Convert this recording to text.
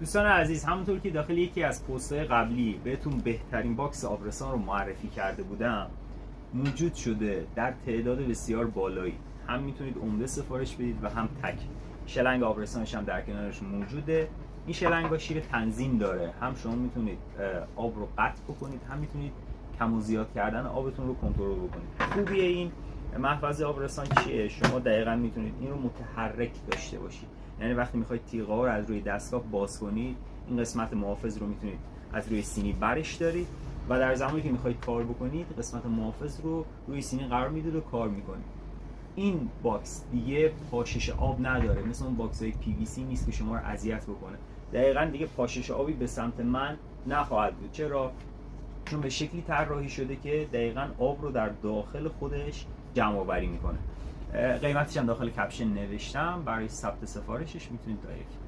دوستان عزیز، همونطور که داخل یکی از پست‌های قبلی بهتون بهترین باکس آبرسان رو معرفی کرده بودم، موجود شده در تعداد بسیار بالایی. هم میتونید عمده سفارش بدید و هم تک. شلنگ آبرسانش هم در کنارش موجوده. این شلنگ ها شیر تنظیم داره، هم شما میتونید آب رو قطع بکنید، هم میتونید کم و زیاد کردن آبتون رو کنترل بکنید. خوبی این محفظه آبرسان چیه؟ شما دقیقاً میتونید این رو متحرک داشته باشید. یعنی وقتی میخواید تیغه ها رو از روی دستگاه باز کنید، این قسمت محافظ رو میتونید از روی سینی برش دارید و در زمانی که میخواید کار بکنید قسمت محافظ رو روی سینی قرار میدید و کار میکنید. این باکس دیگه پاشش آب نداره، مثل اون باکس های PVC نیست که شما رو اذیت بکنه. دقیقاً دیگه پاشش آبی به سمت من نخواهد بود. چرا؟ چون به شکلی طراحی شده که دقیقاً آب رو در داخل خودش جمع آوری میکنه. قیمتش هم داخل کپشن نوشتم، برای ثبت سفارشش میتونید دایرکت